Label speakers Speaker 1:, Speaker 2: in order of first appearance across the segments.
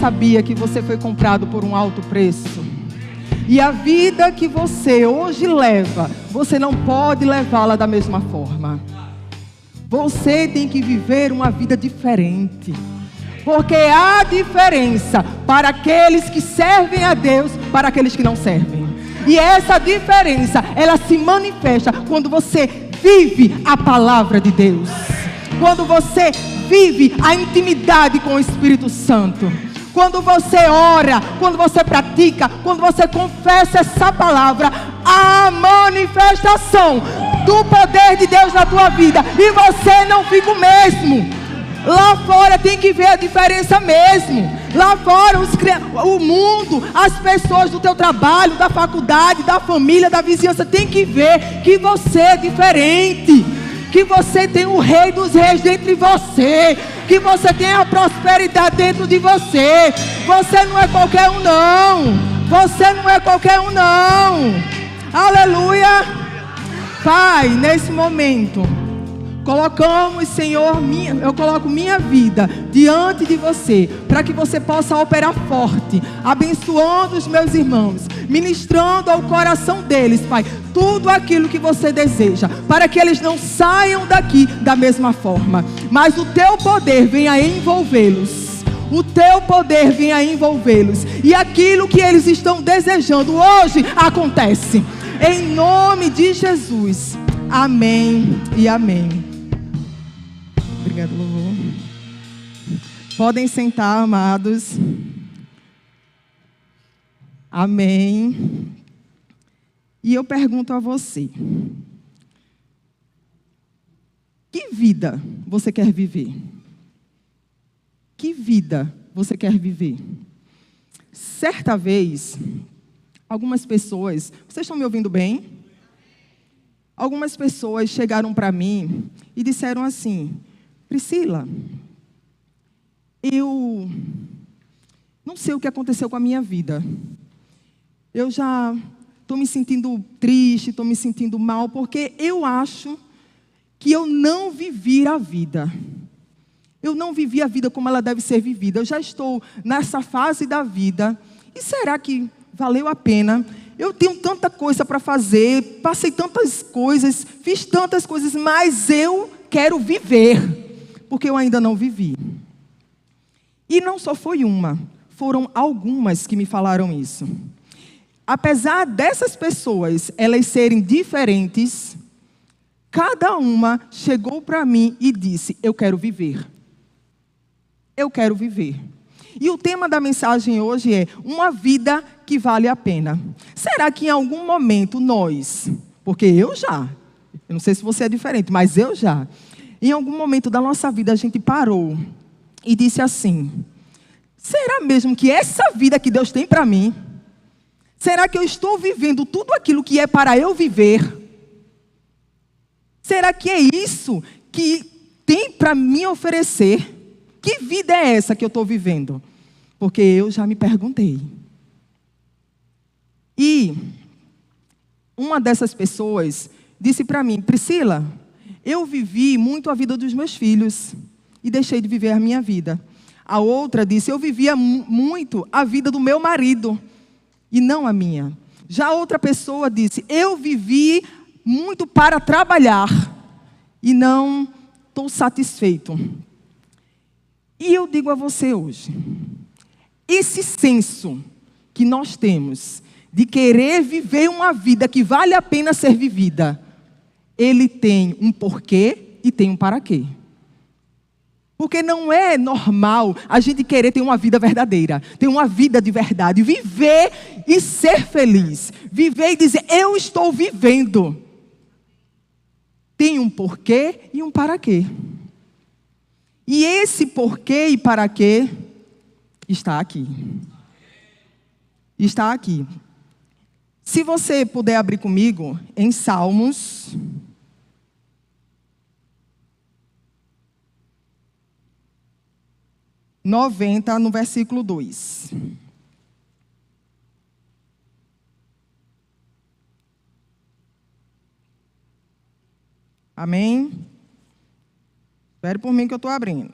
Speaker 1: sabia que você foi comprado por um alto preço? E a vida que você hoje leva, você não pode levá-la da mesma forma. Você tem que viver uma vida diferente. Porque há diferença para aqueles que servem a Deus, para aqueles que não servem. E essa diferença, ela se manifesta quando você vive a palavra de Deus. Quando você vive a intimidade com o Espírito Santo. Quando você ora, quando você pratica, quando você confessa essa palavra, a manifestação do poder de Deus na tua vida. E você não fica o mesmo. Lá fora tem que ver a diferença mesmo. Lá fora o mundo, as pessoas do teu trabalho, da faculdade, da família, da vizinhança, tem que ver que você é diferente. Que você tem o Rei dos Reis dentro de você. Que você tem a prosperidade dentro de você. Você não é qualquer um não. Você não é qualquer um não. Aleluia. Pai, nesse momento colocamos, Senhor, eu coloco minha vida diante de você, para que você possa operar forte, abençoando os meus irmãos, ministrando ao coração deles, Pai, tudo aquilo que você deseja, para que eles não saiam daqui da mesma forma, mas o teu poder venha envolvê-los. O teu poder venha envolvê-los, e aquilo que eles estão desejando hoje acontece, em nome de Jesus. Amém e amém. Obrigado, louvor. Podem sentar, amados. Amém. E eu pergunto a você: que vida você quer viver? Que vida você quer viver? Certa vez, algumas pessoas, vocês estão me ouvindo bem? Algumas pessoas chegaram para mim e disseram assim: Priscila, eu não sei o que aconteceu com a minha vida. Eu já estou me sentindo triste, estou me sentindo mal, porque eu acho que eu não vivi a vida. Eu não vivi a vida como ela deve ser vivida. Eu já estou nessa fase da vida. E será que valeu a pena? Eu tenho tanta coisa para fazer, passei tantas coisas, fiz tantas coisas, mas eu quero viver, porque eu ainda não vivi. E não só foi uma, foram algumas que me falaram isso. Apesar dessas pessoas, elas serem diferentes, cada uma chegou para mim e disse: eu quero viver. Eu quero viver. E o tema da mensagem hoje é uma vida que vale a pena. Será que em algum momento nós, porque eu não sei se você é diferente, mas eu já, em algum momento da nossa vida a gente parou e disse assim: será mesmo que essa vida que Deus tem para mim, será que eu estou vivendo tudo aquilo que é para eu viver? Será que é isso que tem para me oferecer? Que vida é essa que eu estou vivendo? Porque eu já me perguntei. E uma dessas pessoas disse para mim: Priscila, eu vivi muito a vida dos meus filhos e deixei de viver a minha vida. A outra disse: eu vivia muito a vida do meu marido e não a minha. Já outra pessoa disse: eu vivi muito para trabalhar e não estou satisfeito. E eu digo a você hoje, esse senso que nós temos de querer viver uma vida que vale a pena ser vivida, ele tem um porquê e tem um para quê. Porque não é normal a gente querer ter uma vida verdadeira, ter uma vida de verdade, viver e ser feliz, viver e dizer: eu estou vivendo. Tem um porquê e um para quê. E esse porquê e para quê está aqui. Está aqui. Se você puder abrir comigo em Salmos 90, no versículo 2. Amém? Espere por mim que eu estou abrindo.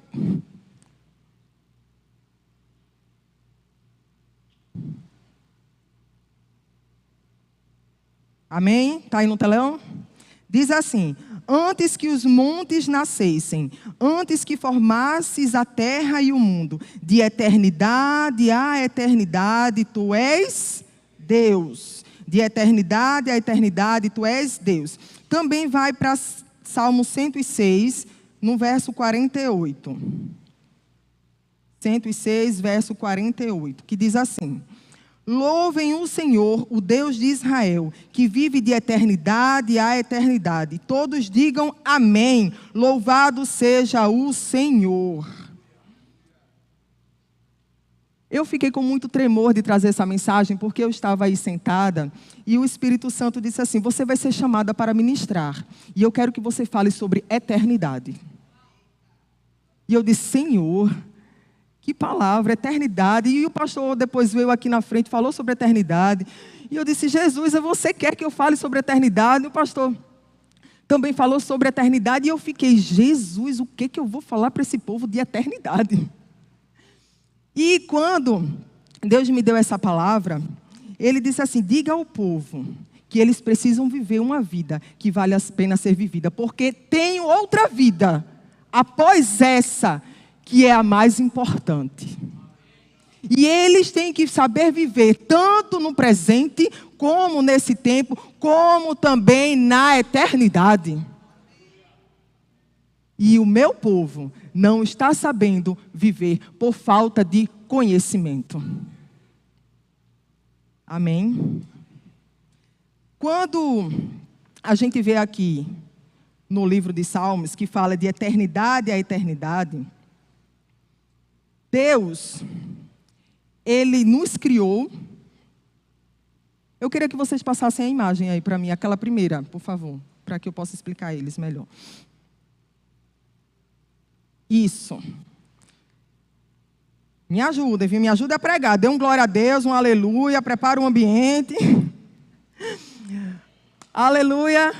Speaker 1: Amém? Está aí no telão? Diz assim: antes que os montes nascessem, antes que formasses a terra e o mundo, de eternidade a eternidade, tu és Deus. De eternidade a eternidade, tu és Deus. Também vai para Salmo 106, no verso 48. 106, verso 48, que diz assim: louvem o Senhor, o Deus de Israel, que vive de eternidade a eternidade. Todos digam amém. Louvado seja o Senhor. Eu fiquei com muito tremor de trazer essa mensagem, porque eu estava aí sentada e o Espírito Santo disse assim: você vai ser chamada para ministrar, e eu quero que você fale sobre eternidade. E eu disse: Senhor, que palavra, eternidade. E o pastor depois veio aqui na frente, falou sobre eternidade. E eu disse: Jesus, você quer que eu fale sobre eternidade? E o pastor também falou sobre eternidade. E eu fiquei: Jesus, o que eu vou falar para esse povo de eternidade? E quando Deus me deu essa palavra, Ele disse assim: diga ao povo que eles precisam viver uma vida que vale a pena ser vivida, porque tem outra vida após essa, que é a mais importante. E eles têm que saber viver tanto no presente, como nesse tempo, como também na eternidade. E o meu povo não está sabendo viver por falta de conhecimento. Amém? Quando a gente vê aqui no livro de Salmos, que fala de eternidade a eternidade, Deus, Ele nos criou. Eu queria que vocês passassem a imagem aí para mim, aquela primeira, por favor, para que eu possa explicar a eles melhor. Isso. Me ajudem, viu? Me ajuda a pregar. Dê um glória a Deus, um aleluia, prepara o ambiente. Aleluia.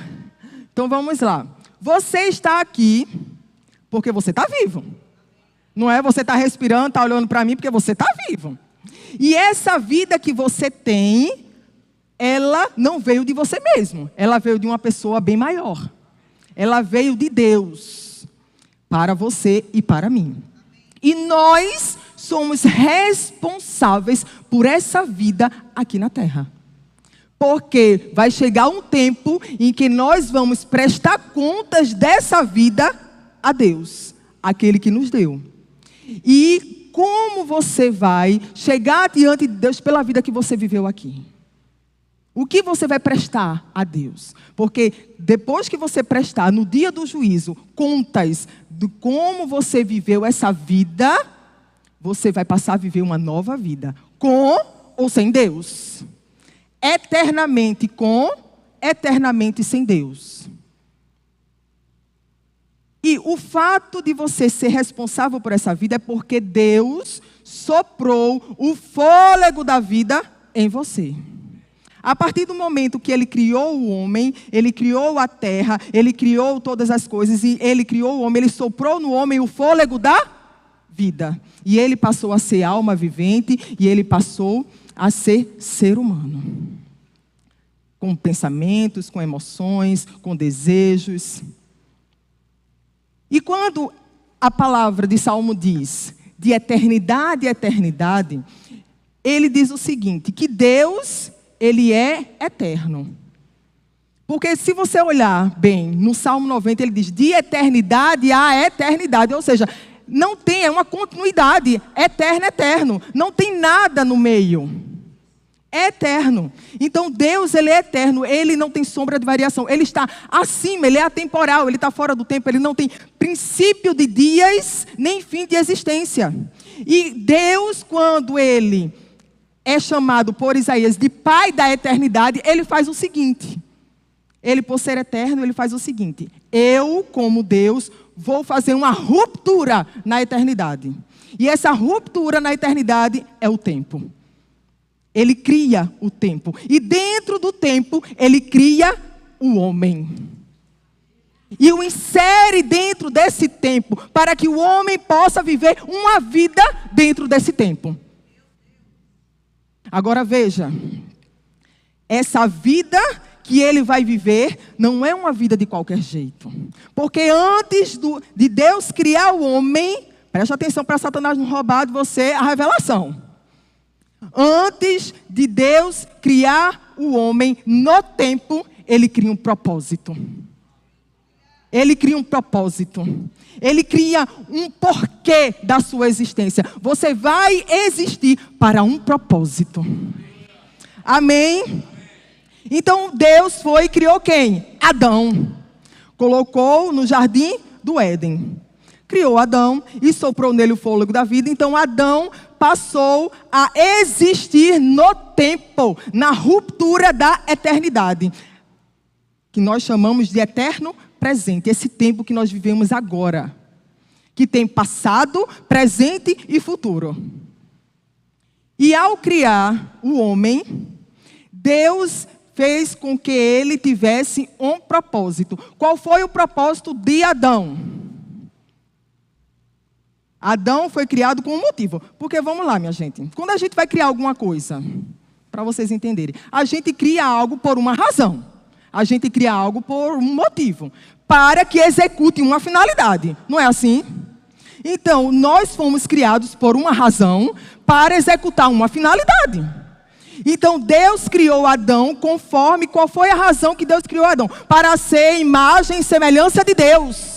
Speaker 1: Então vamos lá. Você está aqui porque você está vivo. Não é? Você está respirando, está olhando para mim porque você está vivo. E essa vida que você tem, ela não veio de você mesmo. Ela veio de uma pessoa bem maior. Ela veio de Deus. Para você e para mim. E nós somos responsáveis por essa vida aqui na terra. Porque vai chegar um tempo em que nós vamos prestar contas dessa vida a Deus, aquele que nos deu. E como você vai chegar diante de Deus pela vida que você viveu aqui? O que você vai prestar a Deus? Porque depois que você prestar, no dia do juízo, contas de como você viveu essa vida, você vai passar a viver uma nova vida. Com ou sem Deus. Eternamente com, eternamente sem Deus. E o fato de você ser responsável por essa vida é porque Deus soprou o fôlego da vida em você. A partir do momento que Ele criou o homem, Ele criou a terra, Ele criou todas as coisas, e Ele criou o homem, Ele soprou no homem o fôlego da vida. E ele passou a ser alma vivente, e ele passou a ser ser humano. Com pensamentos, com emoções, com desejos. E quando a palavra de Salmo diz, de eternidade a eternidade, ele diz o seguinte, que Deus, Ele é eterno. Porque se você olhar bem, no Salmo 90, ele diz, de eternidade a eternidade. Ou seja, não tem, é uma continuidade, eterno, eterno. Não tem nada no meio. É eterno. Então Deus, Ele é eterno, Ele não tem sombra de variação. Ele está acima, Ele é atemporal, Ele está fora do tempo, Ele não tem princípio de dias, nem fim de existência. E Deus, quando Ele é chamado por Isaías de Pai da eternidade, Ele faz o seguinte. Ele, por ser eterno, Ele faz o seguinte. Eu, como Deus, vou fazer uma ruptura na eternidade. E essa ruptura na eternidade é o tempo. Ele cria o tempo. E dentro do tempo, Ele cria o homem. E o insere dentro desse tempo, para que o homem possa viver uma vida dentro desse tempo. Agora veja, essa vida que ele vai viver não é uma vida de qualquer jeito. Porque antes de Deus criar o homem, preste atenção para Satanás não roubar de você a revelação. Antes de Deus criar o homem no tempo, ele cria um propósito. Ele cria um propósito. Ele cria um porquê da sua existência. Você vai existir para um propósito. Amém? Então Deus foi e criou quem? Adão. Colocou no jardim do Éden. Criou Adão e soprou nele o fôlego da vida. Então Adão passou a existir no tempo, na ruptura da eternidade, que nós chamamos de eterno presente. Esse tempo que nós vivemos agora, que tem passado, presente e futuro. E ao criar o homem, Deus fez com que ele tivesse um propósito. Qual foi o propósito de Adão? Adão foi criado com um motivo. Porque vamos lá, minha gente. Quando a gente vai criar alguma coisa, para vocês entenderem, a gente cria algo por uma razão. A gente cria algo por um motivo. Para que execute uma finalidade. Não é assim? Então, nós fomos criados por uma razão para executar uma finalidade. Então, Deus criou Adão conforme qual foi a razão que Deus criou Adão? Para ser imagem e semelhança de Deus.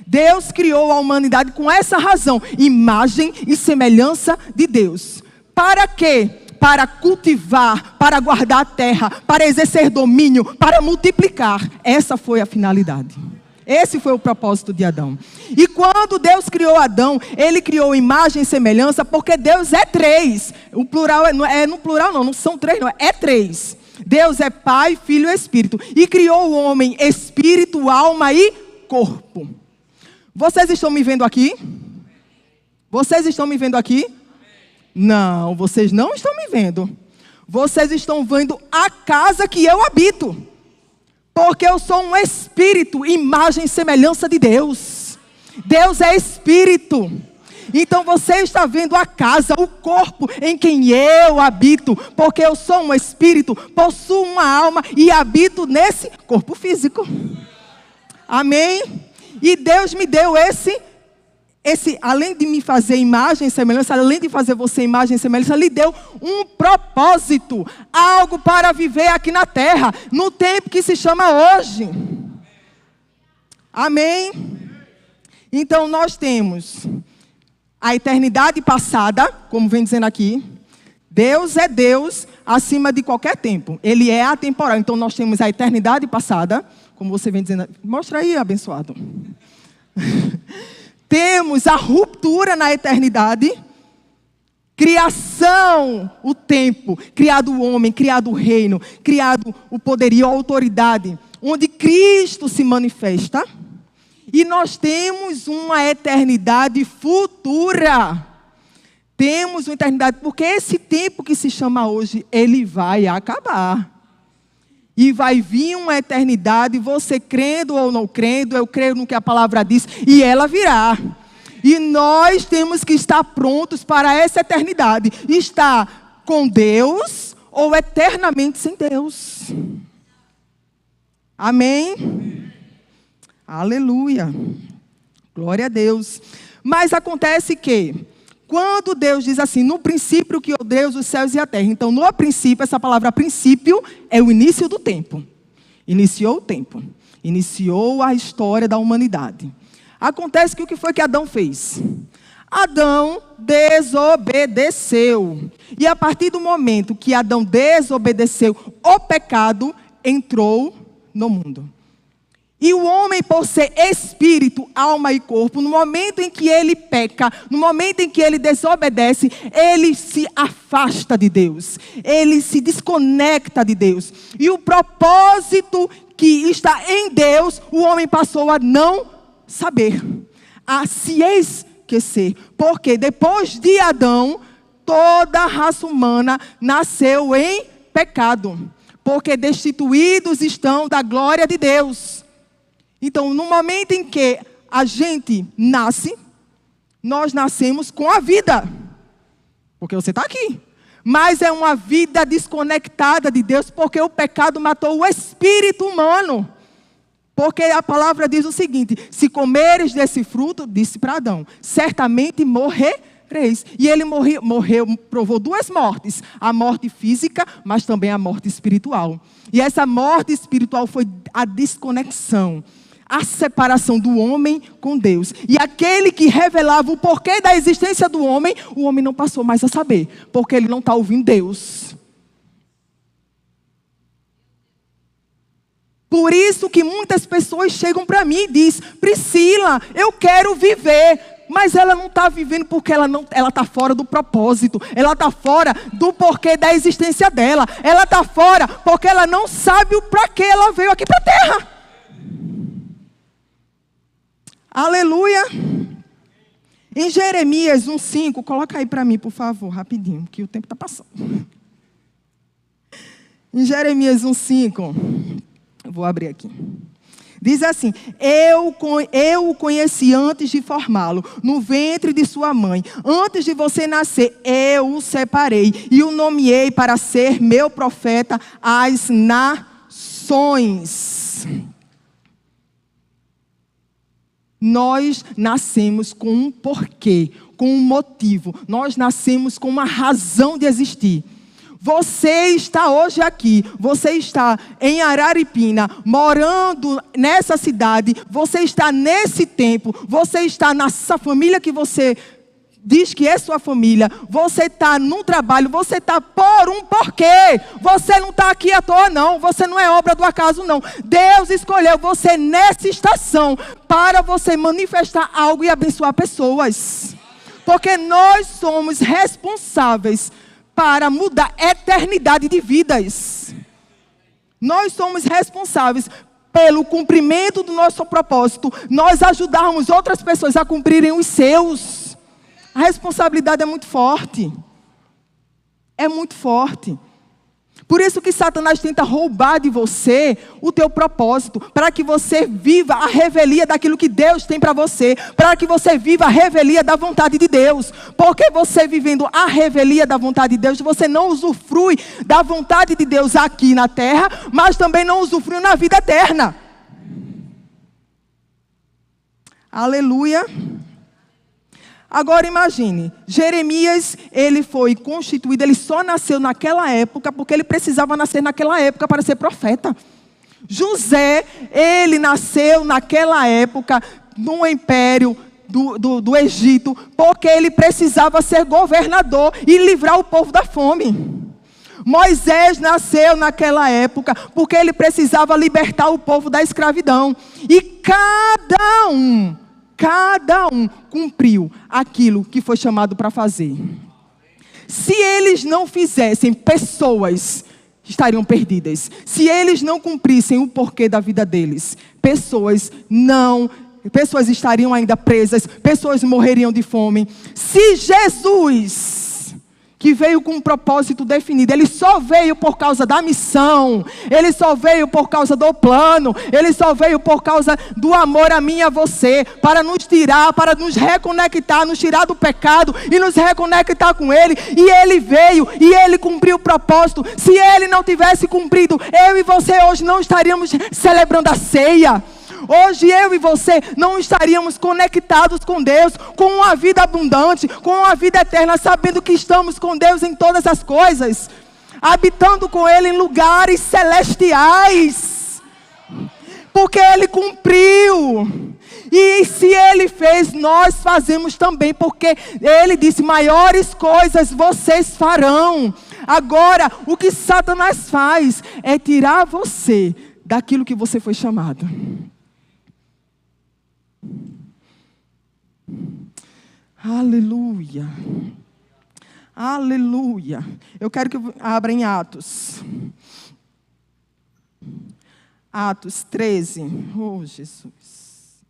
Speaker 1: Deus criou a humanidade com essa razão, imagem e semelhança de Deus. Para quê? Para cultivar, para guardar a terra, para exercer domínio, para multiplicar. Essa foi a finalidade. Esse foi o propósito de Adão. E quando Deus criou Adão, ele criou imagem e semelhança, porque Deus é três. O plural no plural não são três, não, é três. Deus é Pai, Filho e Espírito. E criou o homem espírito, alma e corpo. Vocês estão me vendo aqui? Vocês estão me vendo aqui? Não, vocês não estão me vendo. Vocês estão vendo a casa que eu habito. Porque eu sou um espírito, imagem e semelhança de Deus. Deus é espírito. Então você está vendo a casa, o corpo em quem eu habito. Porque eu sou um espírito, possuo uma alma e habito nesse corpo físico. Amém? E Deus me deu esse, além de me fazer imagem e semelhança, além de fazer você imagem e semelhança, lhe deu um propósito, algo para viver aqui na terra, no tempo que se chama hoje. Amém? Então nós temos a eternidade passada, como vem dizendo aqui. Deus é Deus acima de qualquer tempo. Ele é atemporal. Então nós temos a eternidade passada, como você vem dizendo. Mostra aí, abençoado. Temos a ruptura na eternidade, criação, o tempo, criado o homem, criado o reino, criado o poderio, a autoridade, onde Cristo se manifesta. E nós temos uma eternidade futura. Temos uma eternidade, porque esse tempo que se chama hoje, ele vai acabar. E vai vir uma eternidade, você crendo ou não crendo, eu creio no que a palavra diz, e ela virá. E nós temos que estar prontos para essa eternidade. Estar com Deus ou eternamente sem Deus. Amém? Aleluia. Glória a Deus. Mas acontece que, quando Deus diz assim, no princípio criou Deus os céus e a terra. Então, no princípio, essa palavra princípio é o início do tempo. Iniciou o tempo. Iniciou a história da humanidade. Acontece que o que foi que Adão fez? Adão desobedeceu. E a partir do momento que Adão desobedeceu, o pecado entrou no mundo. E o homem, por ser espírito, alma e corpo, no momento em que ele peca, no momento em que ele desobedece, ele se afasta de Deus. Ele se desconecta de Deus. E o propósito que está em Deus, o homem passou a não saber, a se esquecer. Porque depois de Adão, toda a raça humana nasceu em pecado. Porque destituídos estão da glória de Deus. Então, no momento em que a gente nasce, nós nascemos com a vida. Porque você está aqui. Mas é uma vida desconectada de Deus, porque o pecado matou o espírito humano. Porque a palavra diz o seguinte: se comeres desse fruto, disse para Adão, certamente morrereis. E ele morreu, provou duas mortes: a morte física, mas também a morte espiritual. E essa morte espiritual foi a desconexão, a separação do homem com Deus. E aquele que revelava o porquê da existência do homem, o homem não passou mais a saber, porque ele não está ouvindo Deus. Por isso que muitas pessoas chegam para mim e dizem: Priscila, eu quero viver. Mas ela não está vivendo porque ela está fora do propósito. Ela está fora do porquê da existência dela. Ela está fora porque ela não sabe o para que ela veio aqui para a terra. Aleluia. Em Jeremias 1:5, coloca aí para mim, por favor, rapidinho, que o tempo está passando. Em Jeremias 1:5, eu vou abrir aqui. Diz assim: eu o conheci antes de formá-lo, no ventre de sua mãe. Antes de você nascer, eu o separei e o nomeei para ser meu profeta às nações. Nós nascemos com um porquê, com um motivo. Nós nascemos com uma razão de existir. Você está hoje aqui, você está em Araripina, morando nessa cidade, você está nesse tempo, você está nessa família que você diz que é sua família, você está no trabalho, você está por um porquê. Você não está aqui à toa não, você não é obra do acaso não. Deus escolheu você nessa estação para você manifestar algo e abençoar pessoas. Porque nós somos responsáveis para mudar a eternidade de vidas. Nós somos responsáveis pelo cumprimento do nosso propósito, nós ajudarmos outras pessoas a cumprirem os seus. A responsabilidade é muito forte. É muito forte. Por isso que Satanás tenta roubar de você o teu propósito, para que você viva a revelia daquilo que Deus tem para você, para que você viva a revelia da vontade de Deus. Porque você vivendo a revelia da vontade de Deus, você não usufrui da vontade de Deus aqui na terra, mas também não usufrui na vida eterna. Aleluia. Agora imagine, Jeremias, ele foi constituído, ele só nasceu naquela época, porque ele precisava nascer naquela época para ser profeta. José, ele nasceu naquela época, no império do Egito, porque ele precisava ser governador e livrar o povo da fome. Moisés nasceu naquela época, porque ele precisava libertar o povo da escravidão. E cada um cumpriu aquilo que foi chamado para fazer. Se eles não fizessem, pessoas estariam perdidas. Se eles não cumprissem o porquê da vida deles, pessoas estariam ainda presas, pessoas morreriam de fome. Se Jesus, que veio com um propósito definido, ele só veio por causa da missão, ele só veio por causa do plano, ele só veio por causa do amor a mim e a você, para nos tirar, para nos reconectar, nos tirar do pecado e nos reconectar com ele. E ele veio e ele cumpriu o propósito. Se ele não tivesse cumprido, eu e você hoje não estaríamos celebrando a ceia. Hoje eu e você não estaríamos conectados com Deus, com uma vida abundante, com uma vida eterna, sabendo que estamos com Deus em todas as coisas, habitando com Ele em lugares celestiais, porque Ele cumpriu. E se Ele fez, nós fazemos também, porque Ele disse: maiores coisas vocês farão. Agora, o que Satanás faz é tirar você daquilo que você foi chamado. Aleluia. Aleluia. Eu quero que abra em Atos. Atos 13. Oh, Jesus.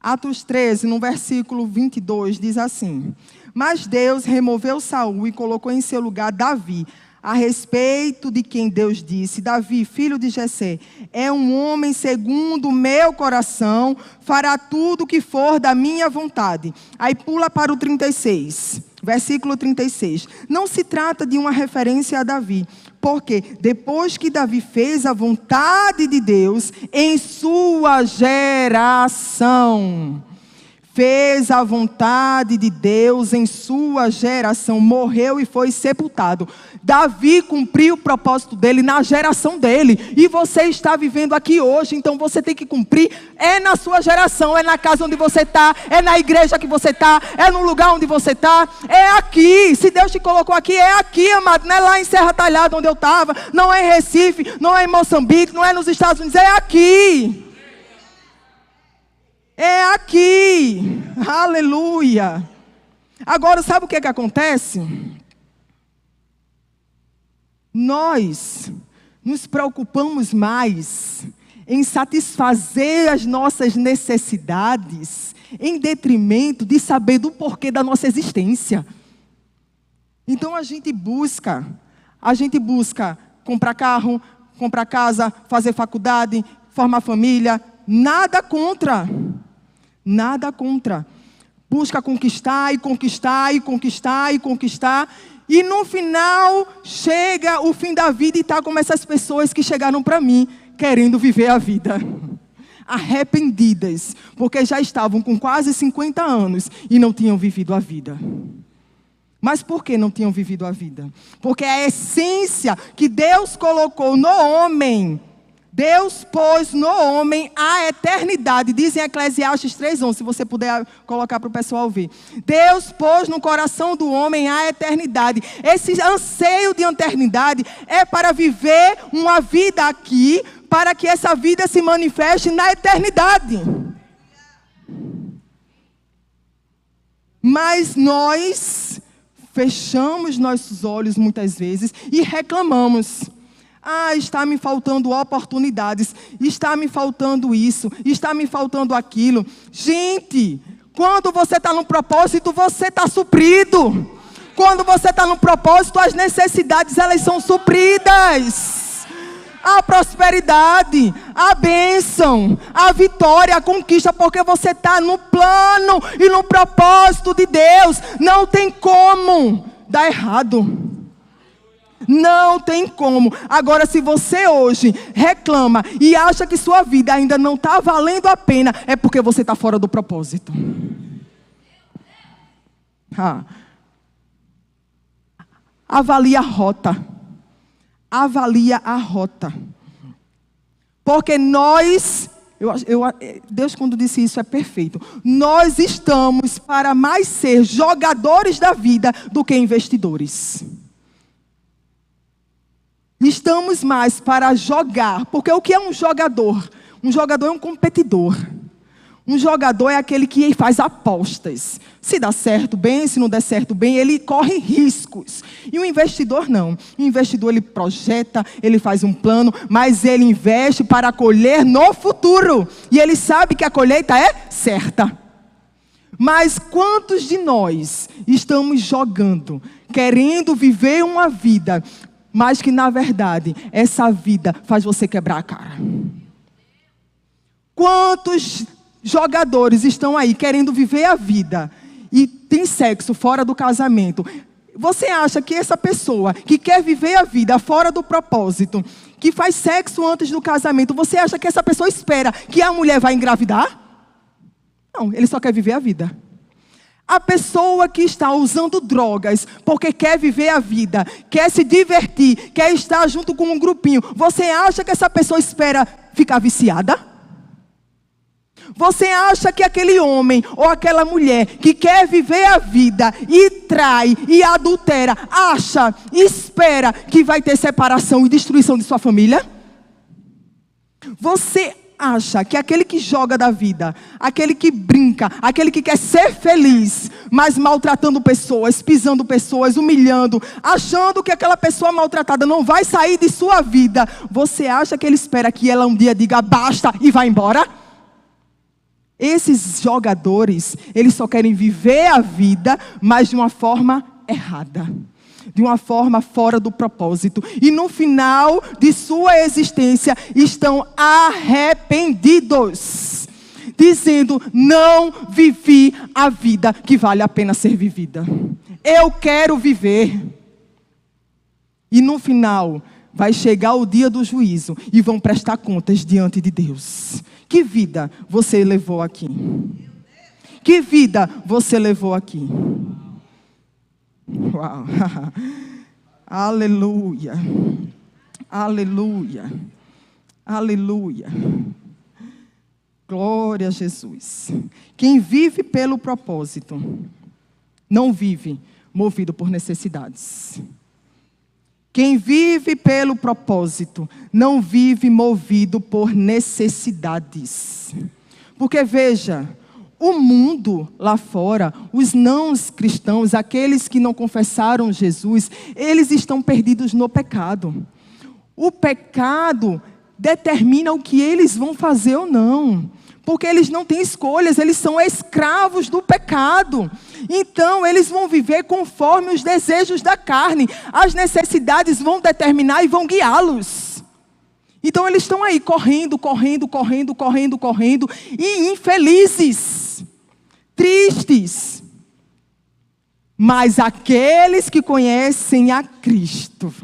Speaker 1: Atos 13, no versículo 22, diz assim: mas Deus removeu Saul e colocou em seu lugar Davi, a respeito de quem Deus disse: Davi, filho de Jessé, é um homem segundo o meu coração, fará tudo o que for da minha vontade. Aí pula para o 36, versículo 36. Não se trata de uma referência a Davi, porque depois que Davi fez a vontade de Deus em sua geração, fez a vontade de Deus em sua geração, morreu e foi sepultado. Davi cumpriu o propósito dele na geração dele, e você está vivendo aqui hoje, então você tem que cumprir, é na sua geração, é na casa onde você está, é na igreja que você está, é no lugar onde você está, é aqui. Se Deus te colocou aqui, é aqui, amado, não é lá em Serra Talhada onde eu estava, não é em Recife, não é em Moçambique, não é nos Estados Unidos, é aqui. É aqui, aleluia. Agora, sabe o que acontece? Nós nos preocupamos mais em satisfazer as nossas necessidades, em detrimento de saber do porquê da nossa existência. Então a gente busca comprar carro, comprar casa, fazer faculdade, formar família. Nada contra. Busca conquistar e conquistar e conquistar e conquistar. E no final, chega o fim da vida e está como essas pessoas que chegaram para mim, querendo viver a vida. Arrependidas, porque já estavam com quase 50 anos e não tinham vivido a vida. Mas por que não tinham vivido a vida? Porque a essência que Deus colocou no homem, Deus pôs no homem a eternidade. Diz em Eclesiastes 3:11, se você puder colocar para o pessoal ver. Deus pôs no coração do homem a eternidade. Esse anseio de eternidade é para viver uma vida aqui, para que essa vida se manifeste na eternidade. Mas nós fechamos nossos olhos muitas vezes e reclamamos. Está me faltando oportunidades, está me faltando isso, está me faltando aquilo. Gente, quando você está no propósito, você está suprido. Quando você está no propósito, as necessidades, elas são supridas. A prosperidade, a bênção, a vitória, a conquista, porque você está no plano e no propósito de Deus. Não tem como dar errado. Não tem como. Agora, se você hoje reclama e acha que sua vida ainda não está valendo a pena, é porque você está fora do propósito. Avalie a rota. Avalie a rota. Porque nós, Deus quando disse isso é perfeito. Nós estamos para mais ser jogadores da vida do que investidores. Estamos mais para jogar, porque o que é um jogador? Um jogador é um competidor. Um jogador é aquele que faz apostas. Se dá certo, bem, se não der certo, bem, ele corre riscos. E o investidor não. O investidor, ele projeta, ele faz um plano, mas ele investe para colher no futuro. E ele sabe que a colheita é certa. Mas quantos de nós estamos jogando, querendo viver uma vida, mas que na verdade, essa vida faz você quebrar a cara? Quantos jogadores estão aí querendo viver a vida e tem sexo fora do casamento? Você acha que essa pessoa que quer viver a vida fora do propósito, que faz sexo antes do casamento, você acha que essa pessoa espera que a mulher vai engravidar? Não, ele só quer viver a vida. A pessoa que está usando drogas porque quer viver a vida, quer se divertir, quer estar junto com um grupinho, você acha que essa pessoa espera ficar viciada? Você acha que aquele homem ou aquela mulher que quer viver a vida e trai e adultera, espera que vai ter separação e destruição de sua família? Você acha que aquele que joga da vida, aquele que brinca, aquele que quer ser feliz, mas maltratando pessoas, pisando pessoas, humilhando, achando que aquela pessoa maltratada não vai sair de sua vida, você acha que ele espera que ela um dia diga basta e vá embora? Esses jogadores, eles só querem viver a vida, mas de uma forma errada, de uma forma fora do propósito. E no final de sua existência estão arrependidos, dizendo: não vivi a vida que vale a pena ser vivida. Eu quero viver. E no final vai chegar o dia do juízo e vão prestar contas diante de Deus. Que vida você levou aqui? Que vida você levou aqui? Uau! Aleluia! Aleluia! Aleluia! Glória a Jesus. Quem vive pelo propósito não vive movido por necessidades. Quem vive pelo propósito não vive movido por necessidades. Porque veja, o mundo lá fora, os não cristãos, aqueles que não confessaram Jesus, eles estão perdidos no pecado. O pecado determina o que eles vão fazer ou não. Porque eles não têm escolhas, eles são escravos do pecado. Então, eles vão viver conforme os desejos da carne. As necessidades vão determinar e vão guiá-los. Então, eles estão aí correndo, e infelizes, tristes. Mas aqueles que conhecem a Cristo,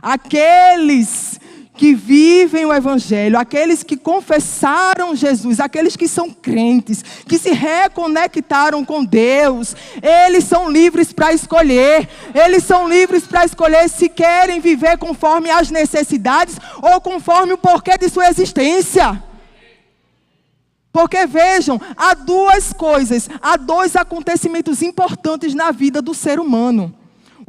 Speaker 1: aqueles que vivem o Evangelho, aqueles que confessaram Jesus, aqueles que são crentes, que se reconectaram com Deus, eles são livres para escolher. Eles são livres para escolher se querem viver conforme as necessidades ou conforme o porquê de sua existência. Porque vejam, há duas coisas, há dois acontecimentos importantes na vida do ser humano.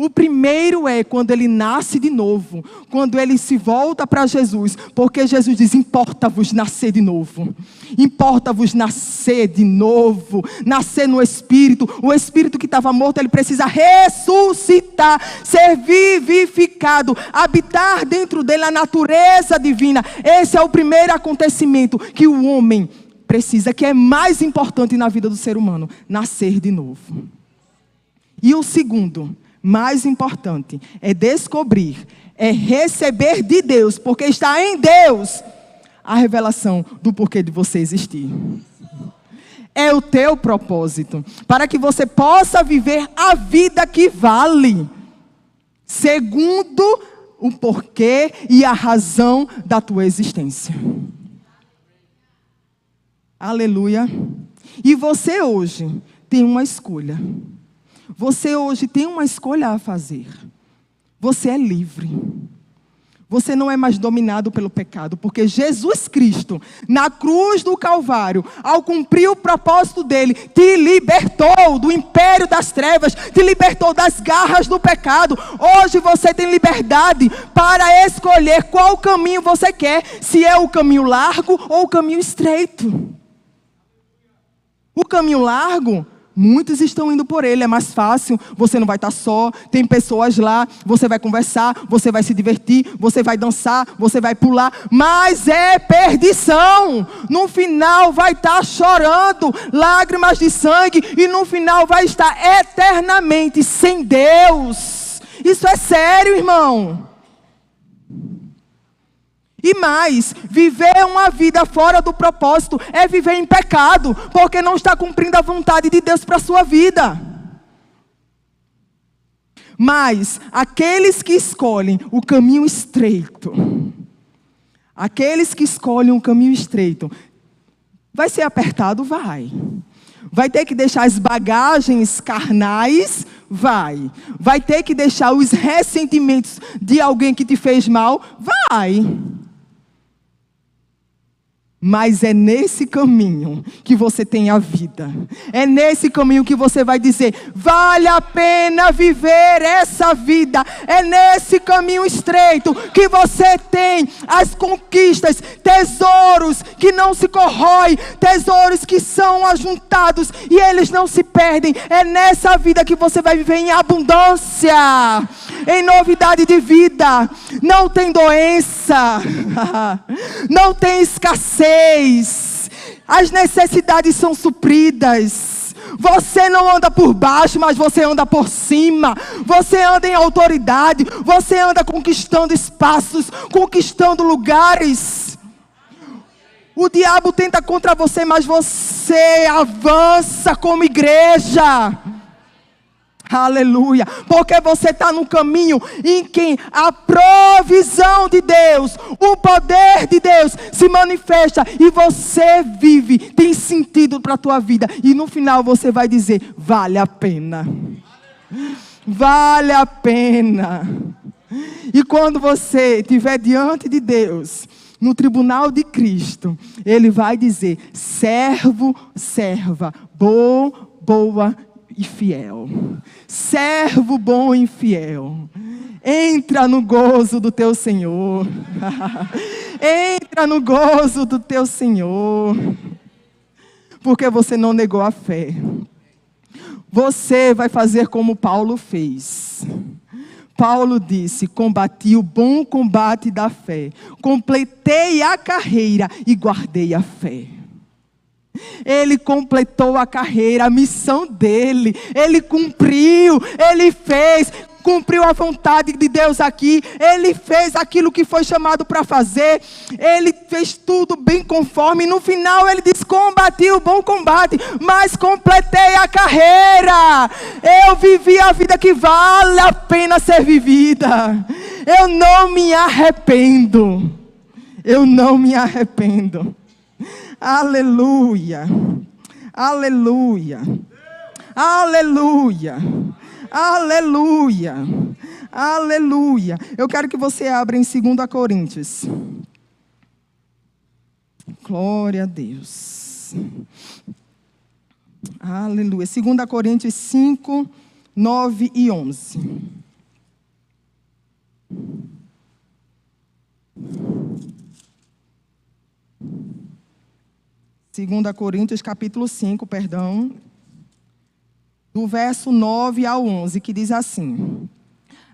Speaker 1: O primeiro é quando ele nasce de novo, quando ele se volta para Jesus, porque Jesus diz: importa-vos nascer de novo, importa-vos nascer de novo, nascer no Espírito. O Espírito que estava morto, ele precisa ressuscitar, ser vivificado, habitar dentro dele a natureza divina. Esse é o primeiro acontecimento que o homem precisa, que é mais importante na vida do ser humano, nascer de novo. E o segundo, mais importante, é descobrir, é receber de Deus, porque está em Deus a revelação do porquê de você existir. É o teu propósito, para que você possa viver a vida que vale, segundo o porquê e a razão da tua existência. Aleluia. E você hoje tem uma escolha. Você hoje tem uma escolha a fazer. Você é livre. Você não é mais dominado pelo pecado, porque Jesus Cristo, na cruz do Calvário, ao cumprir o propósito dele, te libertou do império das trevas, te libertou das garras do pecado. Hoje você tem liberdade para escolher qual caminho você quer, se é o caminho largo ou o caminho estreito. O caminho largo, muitos estão indo por ele, é mais fácil, você não vai estar só, tem pessoas lá, você vai conversar, você vai se divertir, você vai dançar, você vai pular, mas é perdição. No final vai estar chorando, lágrimas de sangue, e no final vai estar eternamente sem Deus. Isso é sério, irmão. E mais, viver uma vida fora do propósito é viver em pecado, porque não está cumprindo a vontade de Deus para a sua vida. Mas aqueles que escolhem o caminho estreito, vai ser apertado? Vai. Vai ter que deixar as bagagens carnais? Vai. Vai ter que deixar os ressentimentos de alguém que te fez mal? Vai. Mas é nesse caminho que você tem a vida. É nesse caminho que você vai dizer: vale a pena viver essa vida. É nesse caminho estreito que você tem as conquistas, tesouros que não se corroem, tesouros que são ajuntados e eles não se perdem. É nessa vida que você vai viver em abundância, em novidade de vida. Não tem doença, não tem escassez. As necessidades são supridas. Você não anda por baixo, mas você anda por cima. Você anda em autoridade. Você anda conquistando espaços, conquistando lugares. O diabo tenta contra você, mas você avança como igreja. Aleluia. Porque você está no caminho em que a provisão de Deus, o poder de Deus se manifesta e você vive, tem sentido para a tua vida. E no final você vai dizer, vale a pena. Vale a pena. E quando você estiver diante de Deus, no tribunal de Cristo, Ele vai dizer, servo, serva, boa e fiel. Servo bom e fiel. Entra no gozo do teu Senhor. Entra no gozo do teu Senhor. Porque você não negou a fé. Você vai fazer como Paulo fez. Paulo disse, combati o bom combate da fé. Completei a carreira e guardei a fé. Ele completou a carreira, a missão dele. Ele cumpriu, ele fez, cumpriu a vontade de Deus aqui. Ele fez aquilo que foi chamado para fazer. Ele fez tudo bem conforme. E no final ele disse, combati o bom combate, mas completei a carreira. Eu vivi a vida que vale a pena ser vivida. Eu não me arrependo. Eu não me arrependo. Aleluia, aleluia, aleluia, aleluia, aleluia. Eu quero que você abra em 2 Coríntios. Glória a Deus. Aleluia. 2 Coríntios 5, 9 e 11. 2 Coríntios capítulo 5, do verso 9 ao 11, que diz assim: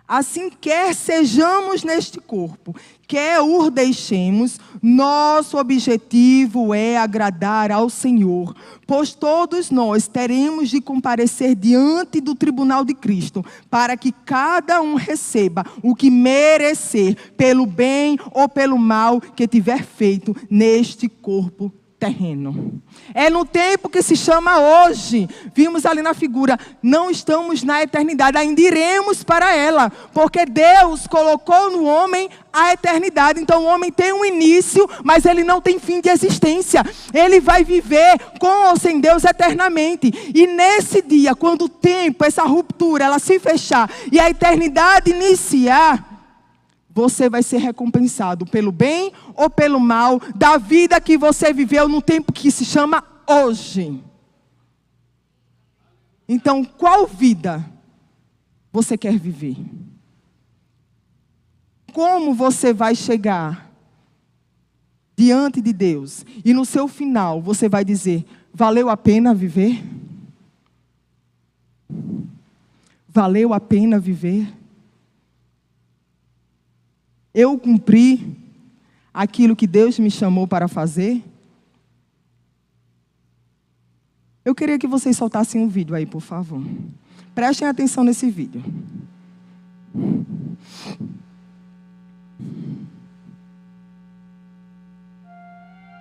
Speaker 1: assim quer sejamos neste corpo, quer o deixemos, nosso objetivo é agradar ao Senhor, pois todos nós teremos de comparecer diante do tribunal de Cristo, para que cada um receba o que merecer, pelo bem ou pelo mal que tiver feito neste corpo terreno. É no tempo que se chama hoje. Vimos ali na figura, não estamos na eternidade, ainda iremos para ela, porque Deus colocou no homem a eternidade. Então o homem tem um início, mas ele não tem fim de existência. Ele vai viver com ou sem Deus eternamente. E nesse dia, quando o tempo, essa ruptura, ela se fechar e a eternidade iniciar, você vai ser recompensado pelo bem ou pelo mal da vida que você viveu no tempo que se chama hoje. Então, qual vida você quer viver? Como você vai chegar diante de Deus e no seu final você vai dizer, valeu a pena viver? Valeu a pena viver? Eu cumpri aquilo que Deus me chamou para fazer? Eu queria que vocês soltassem um vídeo aí, por favor. Prestem atenção nesse vídeo.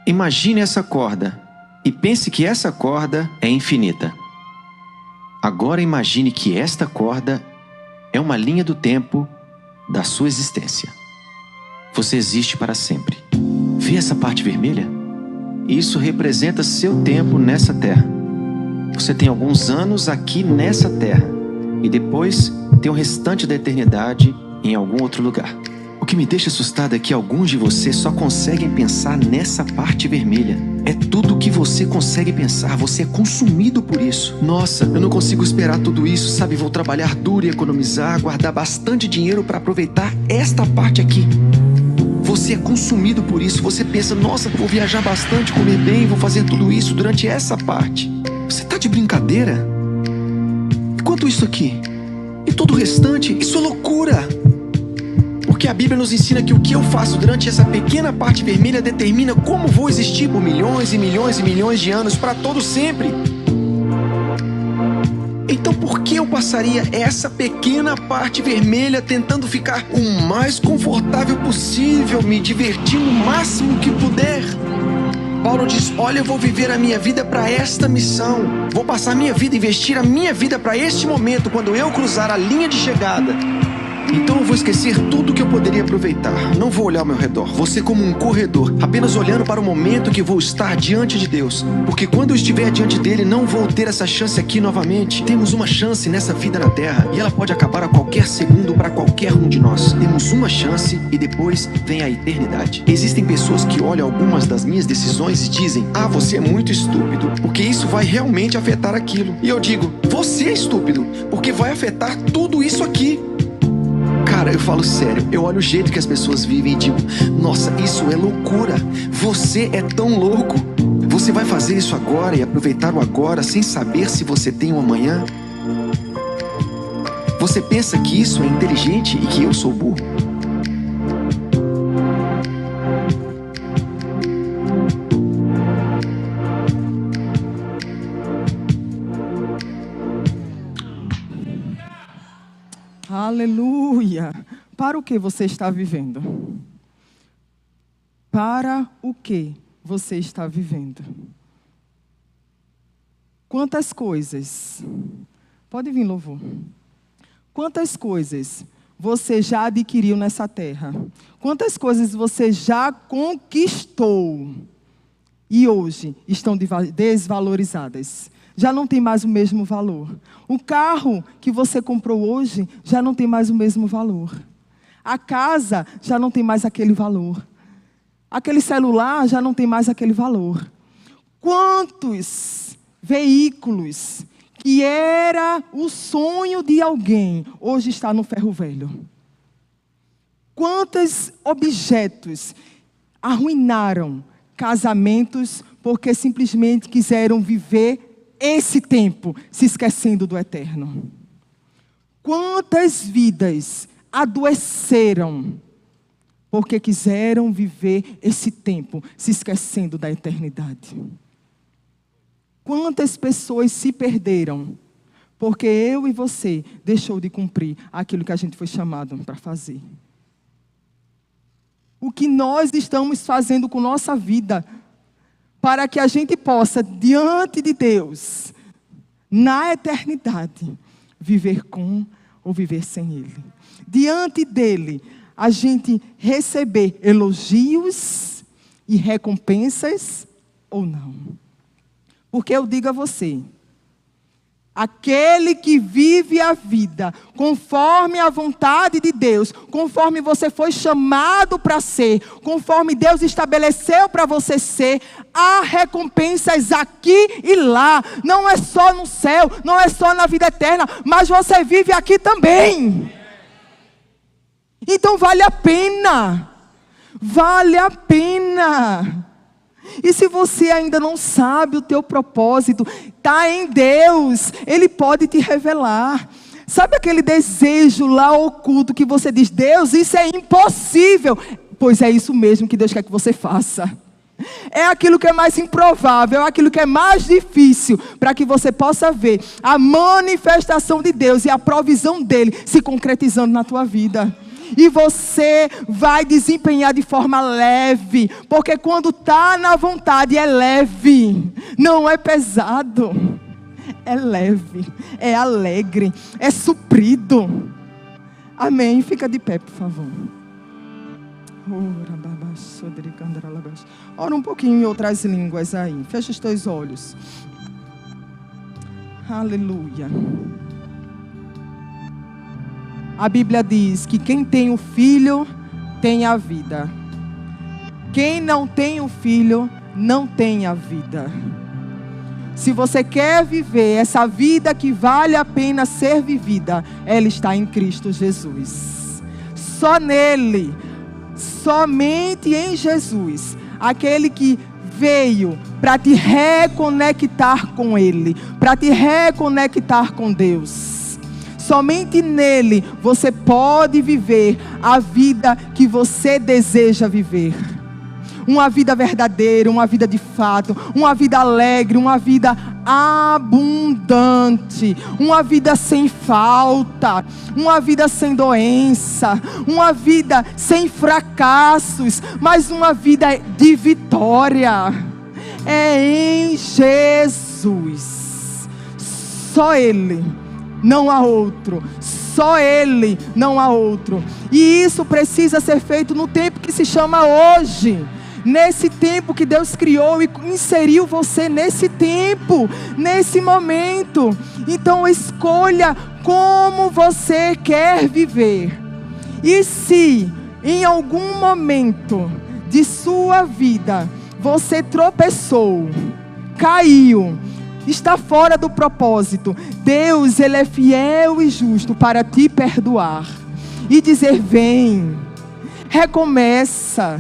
Speaker 2: Imagine essa corda e pense que essa corda é infinita. Agora imagine que esta corda é uma linha do tempo da sua existência. Você existe para sempre. Vê essa parte vermelha? Isso representa seu tempo nessa terra. Você tem alguns anos aqui nessa terra. E depois tem o restante da eternidade em algum outro lugar. O que me deixa assustado é que alguns de vocês só conseguem pensar nessa parte vermelha. É tudo o que você consegue pensar. Você é consumido por isso. Nossa, eu não consigo esperar tudo isso, sabe? Vou trabalhar duro e economizar, guardar bastante dinheiro para aproveitar esta parte aqui. Você é consumido por isso. Você pensa, nossa, vou viajar bastante, comer bem, vou fazer tudo isso durante essa parte. Você tá de brincadeira? E quanto isso aqui? E todo o restante? Isso é loucura! Porque a Bíblia nos ensina que o que eu faço durante essa pequena parte vermelha determina como vou existir por milhões e milhões e milhões de anos para todo sempre. por que eu passaria essa pequena parte vermelha tentando ficar o mais confortável possível, me divertindo o máximo que puder? Paulo diz: olha, eu vou viver a minha vida para esta missão. Vou passar a minha vida, investir a minha vida para este momento, quando eu cruzar a linha de chegada. Então eu vou esquecer tudo que eu poderia aproveitar. Não vou olhar ao meu redor. Vou ser como um corredor, apenas olhando para o momento que vou estar diante de Deus. Porque quando eu estiver diante dele, não vou ter essa chance aqui novamente. Temos uma chance nessa vida na Terra, e ela pode acabar a qualquer segundo para qualquer um de nós. Temos uma chance e depois vem a eternidade. Existem pessoas que olham algumas das minhas decisões e dizem: ah, você é muito estúpido, porque isso vai realmente afetar aquilo. E eu digo: você é estúpido, porque vai afetar tudo isso aqui. Cara, eu falo sério, eu olho o jeito que as pessoas vivem e digo: nossa, isso é loucura. Você é tão louco. Você vai fazer isso agora e aproveitar o agora sem saber se você tem um amanhã? Você pensa que isso é inteligente e que eu sou burro?
Speaker 1: Aleluia! Para o que você está vivendo? Para o que você está vivendo? Quantas coisas, pode vir louvor, quantas coisas você já adquiriu nessa terra? Quantas coisas você já conquistou e hoje estão desvalorizadas? Já não tem mais o mesmo valor. O carro que você comprou hoje já não tem mais o mesmo valor. A casa já não tem mais aquele valor. Aquele celular já não tem mais aquele valor. Quantos veículos que era o sonho de alguém, hoje está no ferro velho? Quantos objetos arruinaram casamentos porque simplesmente quiseram viver esse tempo, se esquecendo do eterno? Quantas vidas adoeceram porque quiseram viver esse tempo, se esquecendo da eternidade? Quantas pessoas se perderam porque eu e você deixou de cumprir aquilo que a gente foi chamado para fazer? O que nós estamos fazendo com nossa vida para que a gente possa, diante de Deus, na eternidade, viver com ou viver sem Ele. Diante dEle, a gente receber elogios e recompensas ou não. Porque eu digo a você, aquele que vive a vida conforme a vontade de Deus, conforme você foi chamado para ser, conforme Deus estabeleceu para você ser, há recompensas aqui e lá. Não é só no céu, não é só na vida eterna, mas você vive aqui também. Então vale a pena. Vale a pena. E se você ainda não sabe o teu propósito, está em Deus, Ele pode te revelar. Sabe aquele desejo lá oculto que você diz: Deus, isso é impossível. Pois é isso mesmo que Deus quer que você faça. É aquilo que é mais improvável, é aquilo que é mais difícil, para que você possa ver a manifestação de Deus e a provisão dEle se concretizando na tua vida. E você vai desempenhar de forma leve, porque quando está na vontade é leve, não é pesado, é leve, é alegre, é suprido. Amém? Fica de pé, por favor. Ora um pouquinho em outras línguas aí, fecha os teus olhos. Aleluia. A Bíblia diz que quem tem o Filho tem a vida. Quem não tem o Filho não tem a vida. Se você quer viver essa vida que vale a pena ser vivida, ela está em Cristo Jesus. Só nele, somente em Jesus, aquele que veio para te reconectar com Ele, para te reconectar com Deus. Somente nele você pode viver a vida que você deseja viver. Uma vida verdadeira, uma vida de fato, uma vida alegre, uma vida abundante, uma vida sem falta, uma vida sem doença, uma vida sem fracassos, mas uma vida de vitória. É em Jesus, só Ele, não há outro, só Ele, não há outro. E isso precisa ser feito no tempo que se chama hoje. Nesse tempo que Deus criou e inseriu você nesse tempo, nesse momento. Então escolha como você quer viver. E se em algum momento de sua vida você tropeçou, caiu, está fora do propósito, Deus, Ele é fiel e justo para te perdoar e dizer: vem, recomeça,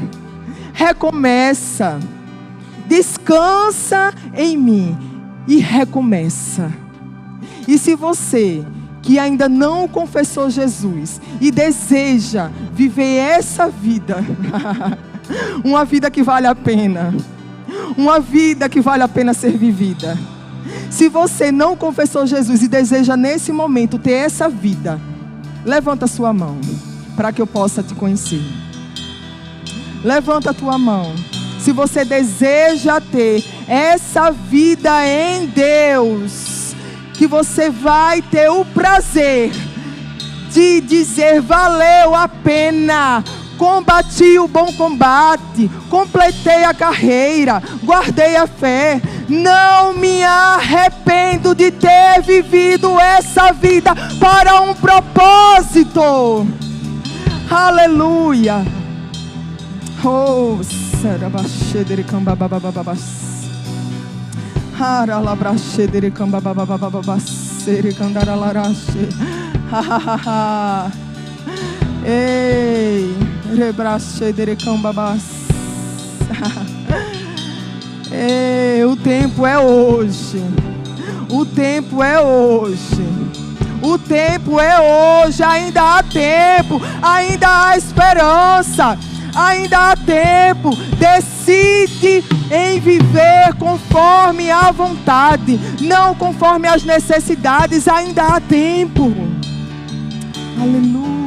Speaker 1: descansa em mim e recomeça. E se você que ainda não confessou Jesus e deseja viver essa vida, uma vida que vale a pena, uma vida que vale a pena ser vivida. Se você não confessou Jesus e deseja nesse momento ter essa vida, levanta a sua mão para que eu possa te conhecer. Levanta a tua mão. Se você deseja ter essa vida em Deus, que você vai ter o prazer de dizer: valeu a pena, combati o bom combate, completei a carreira, guardei a fé, não me arrependo de ter vivido essa vida para um propósito. Aleluia. Oh, serabachedere cambababababas. Haralabrachedere cambababababas. Serecandaralarache. Ha ha ha ha. Ei, rebrachedere cambabas. Ei, o tempo é hoje. O tempo é hoje. O tempo é hoje. Ainda há tempo. Ainda há esperança. Ainda há tempo. Decide em viver conforme a vontade, não conforme as necessidades. Ainda há tempo. Aleluia.